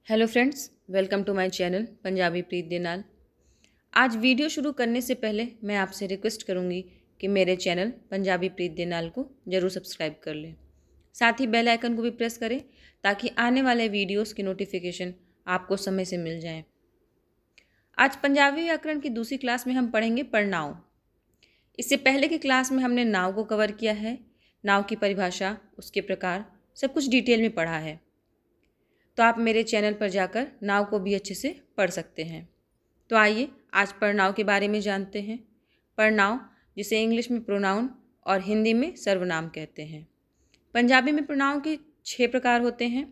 Hello friends, welcome to my channel Punjabi Preet दे नाल। आज वीडियो शुरू करने से पहले मैं आपसे रिक्वेस्ट करूंगी कि मेरे चैनल पंजाबी प्रीत दे नाल को ज़रूर सब्सक्राइब कर लें। साथ ही बेल आइकन को भी प्रेस करें ताकि आने वाले वीडियोस की नोटिफिकेशन आपको समय से मिल जाए। आज पंजाबी व्याकरण की दूसरी क्लास में हम पढ़ेंगे पढ़नाव। इससे पहले की क्लास में हमने नाव को कवर किया है। नाव की परिभाषा, उसके प्रकार, सब कुछ डिटेल में पढ़ा है। तो आप मेरे चैनल पर जाकर नाव को भी अच्छे से पढ़ सकते हैं। तो आइए आज पढ़नाव के बारे में जानते हैं। पढ़नाव, जिसे इंग्लिश में प्रोनाउन और हिंदी में सर्वनाम कहते हैं। पंजाबी में प्रोनाउन के 6 प्रकार होते हैं।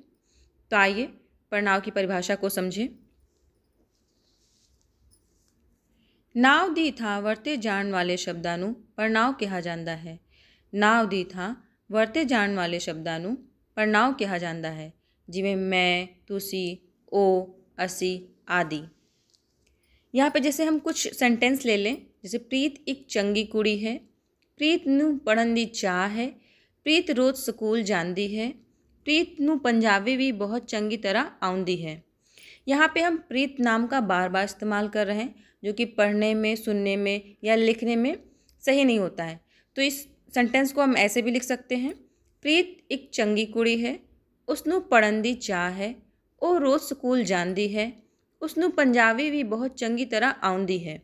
तो आइए पढ़नाव की परिभाषा को समझें। नाव दी ਥਾਂ ਵਰਤੇ ਜਾਣ ਵਾਲੇ ਸ਼ਬਦਾਂ ਨੂੰ ਪੜਨਾਂਵ ਕਿਹਾ ਜਾਂਦਾ ਹੈ। ਨਾਵ ਦੀ ਥਾਂ ਵਰਤੇ ਜਾਣ ਵਾਲੇ ਸ਼ਬਦਾਂ ਨੂੰ ਪੜਨਾਂਵ ਕਿਹਾ ਜਾਂਦਾ ਹੈ, जिमें मैं, तुसी, ओ, असी आदि। यहाँ पे जैसे हम कुछ सेंटेंस ले लें, जैसे प्रीत एक चंगी कुड़ी है, प्रीत नू पढ़न दी चाह है, प्रीत रोज़ स्कूल जाती है, प्रीत नू पंजाबी भी बहुत चंगी तरह आउंदी है। यहाँ पे हम प्रीत नाम का बार बार इस्तेमाल कर रहे हैं, जो कि पढ़ने में, सुनने में या लिखने में सही नहीं होता है। तो इस सेंटेंस को हम ऐसे भी लिख सकते हैं, प्रीत एक चंगी कुड़ी है, उसनू पढ़न दी चाह है, वो रोज़ स्कूल जाती है, उसनू पंजाबी भी बहुत चंगी तरह आउंदी है।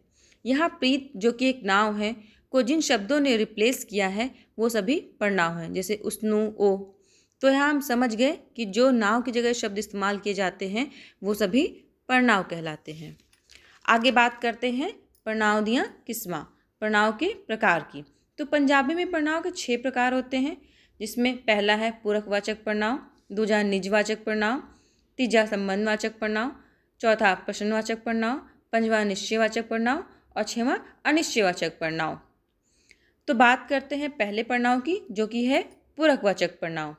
यहाँ प्रीत जो कि एक नाव है को जिन शब्दों ने रिप्लेस किया है वो सभी पढ़नाव हैं, जैसे उसनू, ओ। तो यहाँ हम समझ गए कि जो नाव की जगह शब्द इस्तेमाल किए जाते हैं वो सभी पढ़नाव कहलाते हैं। आगे बात करते हैं पढ़नाव दियाँ किस्मां, पढ़नाव के प्रकार की। तो पंजाबी में पढ़नाव के 6 प्रकार होते हैं, जिसमें पहला है पूरकवाचक पढ़नाव, दूजा निजवाचक पढ़नाव, तीजा संबंधवाचक पढ़नाव, चौथा प्रश्नवाचक पढ़नाव, पंजवा निश्चयवाचक पढ़नाव और छठवां अनिश्चयवाचक पढ़नाव। तो बात करते हैं पहले पढ़नाव की, जो कि है पूरकवाचक पढ़नाव।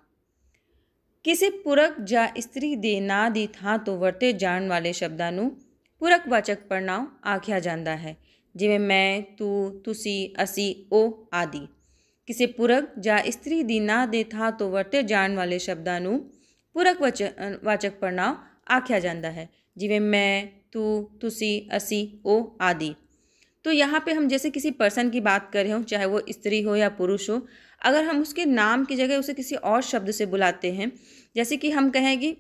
किसी पूरक ਜਾਂ ਇਸਤਰੀ ਦੇ ਨਾਂ ਦੀ ਥਾਂ ਤੋਂ ਵਰਤੇ ਜਾਣ ਵਾਲੇ ਸ਼ਬਦਾਂ ਨੂੰ पूरकवाचक पढ़नाव आख्या जाता है, जिमें मैं, तू, तुसी, असी, ओ आदि। किसी पूरक ਜਾਂ ਇਸਤਰੀ ਦੀ ਨਾਂ ਦੇ ਥਾਂ ਤੋਂ ਵਰਤੇ ਜਾਣ ਵਾਲੇ ਸ਼ਬਦਾਂ ਨੂੰ पूरकवाचक पढ़नाव आख्या जाता है, जिमें मैं, तू, तुसी, असी, ओ आदि। तो यहाँ पे हम जैसे किसी पर्सन की बात कर रहे हो, चाहे वो स्त्री हो या पुरुष हो, अगर हम उसके नाम की जगह उसे किसी और शब्द से बुलाते हैं, जैसे कि हम कहें कि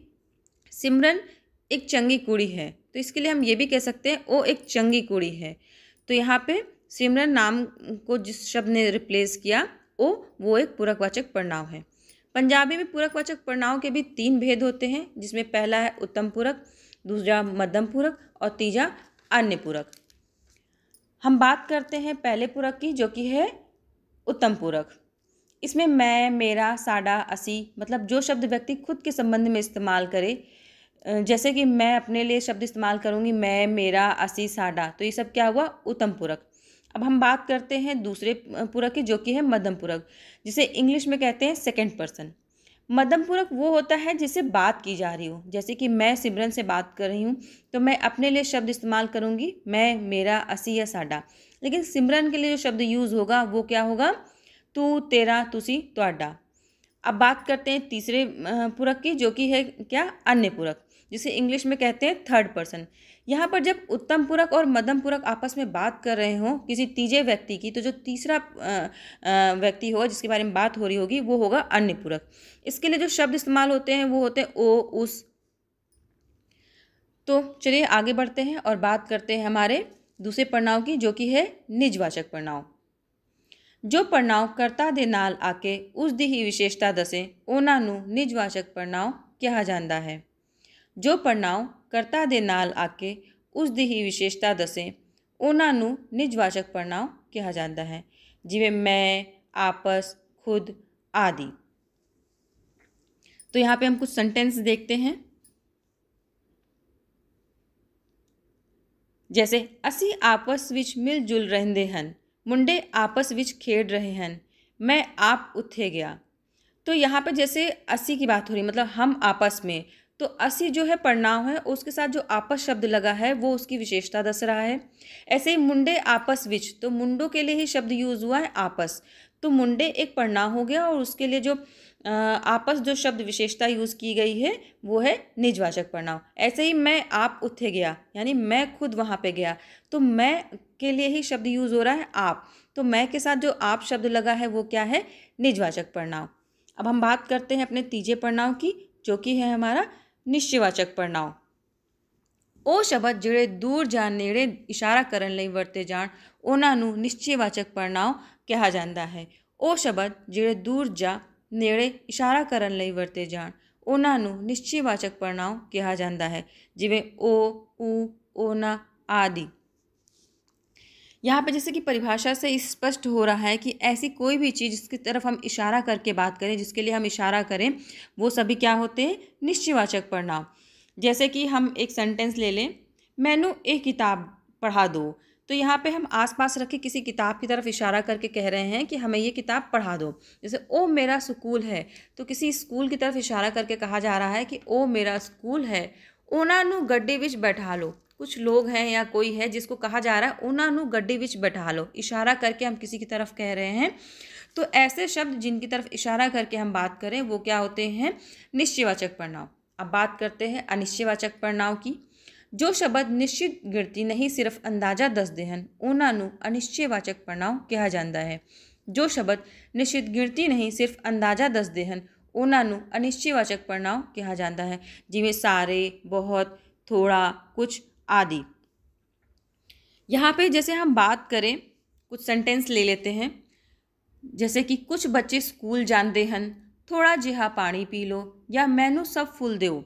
सिमरन एक चंगी कुड़ी है, तो इसके लिए हम ये भी कह सकते हैं वो एक चंगी कुड़ी है। तो यहाँ पे सिमरन नाम को जिस शब्द ने रिप्लेस किया वो एक पूरकवाचक पढ़नाव है। पंजाबी में पूरकवाचक पढ़नाव के भी 3 भेद होते हैं, जिसमें पहला है उत्तम पूरक, दूसरा मध्यम पूरक और तीजा अन्य पूरक। हम बात करते हैं पहले पूरक की, जो कि है उत्तम पूरक। इसमें मैं, मेरा, साडा, असी, मतलब जो शब्द व्यक्ति खुद के संबंध में इस्तेमाल करे, जैसे कि मैं अपने लिए शब्द इस्तेमाल करूँगी मैं, मेरा, असी, साडा, तो ये सब क्या हुआ? उत्तम पूरक। अब हम बात करते हैं दूसरे पूरक की, जो कि है मध्यम पूरक, जिसे इंग्लिश में कहते हैं सेकंड पर्सन। मध्यम पूरक वो होता है जिससे बात की जा रही हो, जैसे कि मैं सिमरन से बात कर रही हूँ तो मैं अपने लिए शब्द इस्तेमाल करूँगी मैं, मेरा, असी या साडा। लेकिन सिमरन के लिए जो शब्द यूज़ होगा वो क्या होगा? तू, तेरा, तुसी, तुहाडा। अब बात करते हैं तीसरे पूरक की, जो कि है क्या? अन्य पूरक, जिसे इंग्लिश में कहते हैं थर्ड पर्सन। यहाँ पर जब उत्तम पूरक और मध्यम पूरक आपस में बात कर रहे हों किसी तीजे व्यक्ति की, तो जो तीसरा व्यक्ति हो जिसके बारे में बात हो रही होगी वो होगा अन्य पूरक। इसके लिए जो शब्द इस्तेमाल होते हैं वो होते हैं ओ, उस। तो चलिए आगे बढ़ते हैं और बात करते हैं हमारे दूसरे पढ़नाव की, जो कि है निजवाचक पढ़नाव। जो पढ़नाव कर्ता दे नाल आके उस दी ही विशेषता दसे उन्हां नूं निजवाचक पढ़नाव कहा जाता है। जो पढ़नाव कर्ता दे नाल आके उस दी ही विशेषता दसे उन्हां नूं निजवाचक पढ़नाव कहा जाता है, जिवें मैं, आपस, खुद आदि। तो यहाँ पे हम कुछ सेंटेंस देखते हैं, जैसे असी आपस विच मिल जुल रहिंदे हन, मुंडे आपस विच खेड रहे हैं, मैं आप उत्थे गया। तो यहाँ पे जैसे असी की बात हो रही, मतलब हम आपस में, तो असी जो है पढ़नाव है, उसके साथ जो आपस शब्द लगा है वो उसकी विशेषता दस रहा है। ऐसे ही मुंडे आपस विच, तो मुंडों के लिए ही शब्द यूज़ हुआ है आपस, तो मुंडे एक पढ़नाव हो गया और उसके लिए जो आपस जो शब्द विशेषता यूज़ की गई है वो है निजवाचक पढ़नांव। ऐसे ही मैं आप उत्थे गया, यानी मैं खुद वहाँ पे गया, तो मैं के लिए ही शब्द यूज़ हो रहा है आप, तो मैं के साथ जो आप शब्द लगा है वो क्या है, निजवाचक पढ़नांव। अब हम बात करते हैं अपने तीजे पढ़नांव की, जो कि है हमारा निश्चयवाचक पढ़नांव। ਉਹ ਸ਼ਬਦ ਜਿਹੜੇ ਦੂਰ ਜਾਂ ਨੇੜੇ ਇਸ਼ਾਰਾ ਕਰਨ ਲਈ ਵਰਤੇ ਜਾਣ ਉਹਨਾਂ ਨੂੰ ਨਿਸ਼ਚੈਵਾਚਕ ਪੜ੍ਹਨਾਂਵ ਕਿਹਾ ਜਾਂਦਾ ਹੈ। ਉਹ ਸ਼ਬਦ ਜਿਹੜੇ ਦੂਰ ਜਾਂ ਨੇੜੇ ਇਸ਼ਾਰਾ ਕਰਨ ਲਈ ਵਰਤੇ ਜਾਣ ਉਹਨਾਂ ਨੂੰ ਨਿਸ਼ਚੈਵਾਚਕ ਪੜ੍ਹਨਾਂਵ ਕਿਹਾ ਜਾਂਦਾ ਹੈ, ਜਿਵੇਂ ओ, ऊ, ओना आदि। यहाँ पे जैसे कि परिभाषा से स्पष्ट हो रहा है कि ऐसी कोई भी चीज़ जिसकी तरफ हम इशारा करके बात करें, जिसके लिए हम इशारा करें, वो सभी क्या होते हैं, निश्चयवाचक पढ़नांव। जैसे कि हम एक सेंटेंस ले लें, मैनू एक किताब पढ़ा दो, तो यहाँ पे हम आसपास रखे किसी किताब की तरफ इशारा करके कह रहे हैं कि हमें ये किताब पढ़ा दो। जैसे ओ मेरा स्कूल है, तो किसी स्कूल की तरफ इशारा करके कहा जा रहा है कि ओ मेरा स्कूल है। ओना नू गड्डी विच बैठा लो, कुछ लोग हैं या कोई है जिसको कहा जा रहा है ओना नू गड्डी विच बैठा लो, इशारा करके हम किसी की तरफ कह रहे हैं। तो ऐसे शब्द जिनकी तरफ इशारा करके हम बात करें वो क्या होते हैं, निश्चयवाचक पढ़नांव। अब बात करते हैं अनिश्चयवाचक पढ़नांव की। जो शब्द निश्चित गिणती नहीं सिर्फ अंदाजा दसदे हैं उन्हां नूं अनिश्चयवाचक पढ़नांव कहा जाता है। जो शब्द निश्चित गिणती नहीं सिर्फ अंदाजा दसदे हैं उन्हां नूं अनिश्चयवाचक पढ़नांव कहा जाता है, जिवें सारे, बहुत, थोड़ा, कुछ आदि। यहाँ पे जैसे हम बात करें, कुछ सेंटेंस ले लेते हैं, जैसे कि कुछ बच्चे स्कूल जाते हैं, थोड़ा जिहा पानी पी लो, या मैनू सब फूल दो।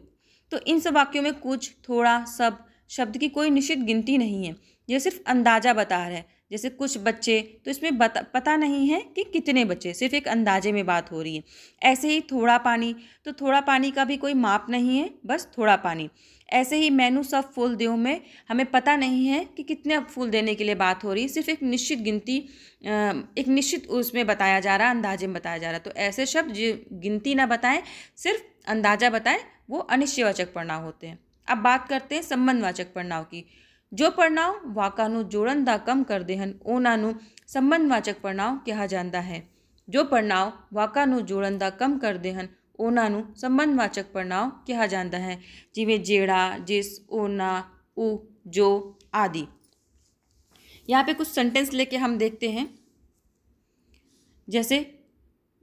तो इन सब वाक्यों में कुछ, थोड़ा, सब शब्द की कोई निश्चित गिनती नहीं है, ये सिर्फ अंदाजा बता रहा है। जैसे कुछ बच्चे, तो इसमें पता नहीं है कि कितने बच्चे, सिर्फ एक अंदाजे में बात हो रही है। ऐसे ही थोड़ा पानी, तो थोड़ा पानी का भी कोई माप नहीं है, बस थोड़ा पानी। ऐसे ही मैनू सब फूल दो में हमें पता नहीं है कि कितने फूल देने के लिए बात हो रही है, सिर्फ एक निश्चित गिनती, एक निश्चित उसमें बताया जा रहा है, अंदाजे में बताया जा रहा है। तो ऐसे शब्द जो गिनती ना बताएं, सिर्फ अंदाजा बताएं, वो अनिश्चयवाचक पढ़नांव होते हैं। अब बात करते हैं संबंधवाचक पढ़नांव की। जो पढ़नांव वाकां नूं जोड़न दा कम करदे हन उन्हां नूं संबंधवाचक पढ़नांव कहा जाता है। जो पढ़नांव वाकां नूं जोड़न दा कम करदे हन उन्हां नूं संबंधवाचक पढ़नांव कहा जाता है, जिवें जेड़ा, जिस, ओना, उ, जो आदि। यहाँ पे कुछ सेंटेंस लेके हम देखते हैं, जैसे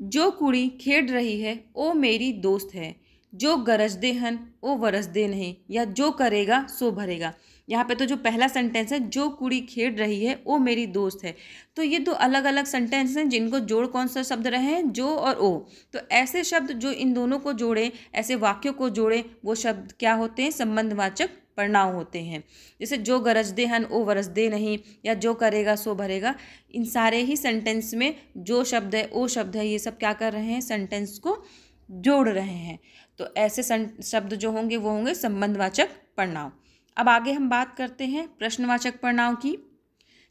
जो कुड़ी खेड रही है वो मेरी दोस्त है, जो गरजदे हन वो वरसदे नहीं, या जो करेगा सो भरेगा। यहाँ पे तो जो पहला सेंटेंस है, जो कुड़ी खेड रही है वो मेरी दोस्त है, तो ये दो अलग अलग सेंटेंस हैं जिनको जोड़ कौन सा शब्द रहे हैं, जो और ओ। तो ऐसे शब्द जो इन दोनों को जोड़े, ऐसे वाक्यों को जोड़े, वो शब्द क्या होते हैं, संबंधवाचक पढ़नांव होते हैं। जैसे जो गरजदे हन ओ वरसदे नहीं, या जो करेगा सो भरेगा। इन सारे ही सेंटेंस में जो शब्द है, ओ शब्द है, ये सब क्या कर रहे हैं, सेंटेंस को जोड़ रहे हैं। तो ऐसे शब्द जो होंगे वो होंगे संबंधवाचक पढ़नांव। अब आगे हम बात करते हैं प्रश्नवाचक पढ़नांव की।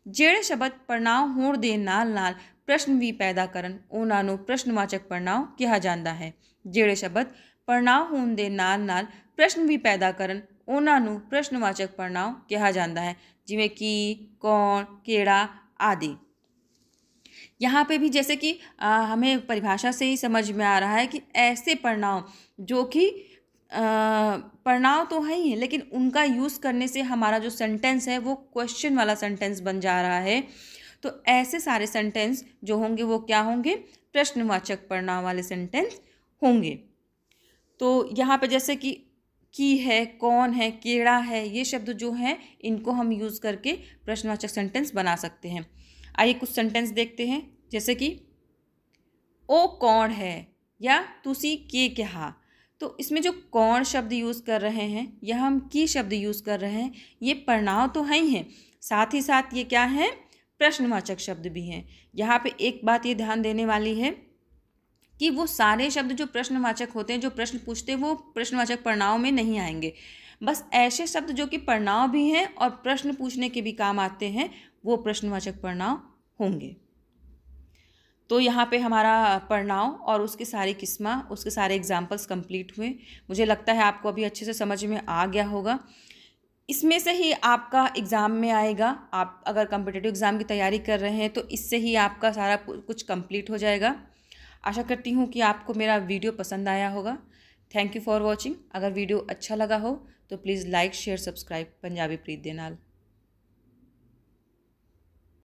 ਜਿਹੜੇ शब्द पढ़नांव होण दे नाल नाल प्रश्न भी पैदा करन उन्हां नूं प्रश्नवाचक पढ़नांव कहा जाता है। ਜਿਹੜੇ शब्द पढ़नांव होण दे नाल नाल प्रश्न भी पैदा करन उन्हां नूं प्रश्नवाचक पढ़नांव कहा जाता है, जिवें की, कौन, केड़ा आदि। यहाँ पे भी जैसे कि हमें परिभाषा से ही समझ में आ रहा है कि ऐसे पढ़नांव जो कि पढ़नांव तो है ही है, लेकिन उनका यूज़ करने से हमारा जो सेंटेंस है वो क्वेश्चन वाला सेंटेंस बन जा रहा है। तो ऐसे सारे सेंटेंस जो होंगे वो क्या होंगे, प्रश्नवाचक पढ़नांव वाले सेंटेंस होंगे। तो यहाँ पे जैसे कि है, कौन है, केड़ा है, ये शब्द जो हैं इनको हम यूज़ करके प्रश्नवाचक सेंटेंस बना सकते हैं। आइए कुछ सेंटेंस देखते हैं, जैसे कि ओ कौन है, या तुसी के कहा। तो इसमें जो कौन शब्द यूज़ कर रहे हैं या हम की शब्द यूज़ कर रहे हैं, ये पढ़नांव तो है ही हैं, साथ ही साथ ये क्या है, प्रश्नवाचक शब्द भी हैं। यहाँ पे एक बात ये ध्यान देने वाली है कि वो सारे शब्द जो प्रश्नवाचक होते हैं, जो प्रश्न पूछते हैं, वो प्रश्नवाचक पढ़नांव में नहीं आएंगे। बस ऐसे शब्द जो कि पढ़नांव भी हैं और प्रश्न पूछने के भी काम आते हैं, वो प्रश्नवाचक पढ़नांव होंगे। तो यहाँ पे हमारा पढ़नांव और उसकी सारी किस्में, उसके सारे एग्जाम्पल्स कंप्लीट हुए। मुझे लगता है आपको अभी अच्छे से समझ में आ गया होगा। इसमें से ही आपका एग्ज़ाम में आएगा। आप अगर कॉम्पिटिटिव एग्ज़ाम की तैयारी कर रहे हैं तो इससे ही आपका सारा कुछ कंप्लीट हो जाएगा। आशा करती हूँ कि आपको मेरा वीडियो पसंद आया होगा। Thank you for watching. अगर वीडियो अच्छा लगा हो तो please like share subscribe Punjabi Preet दे नाल।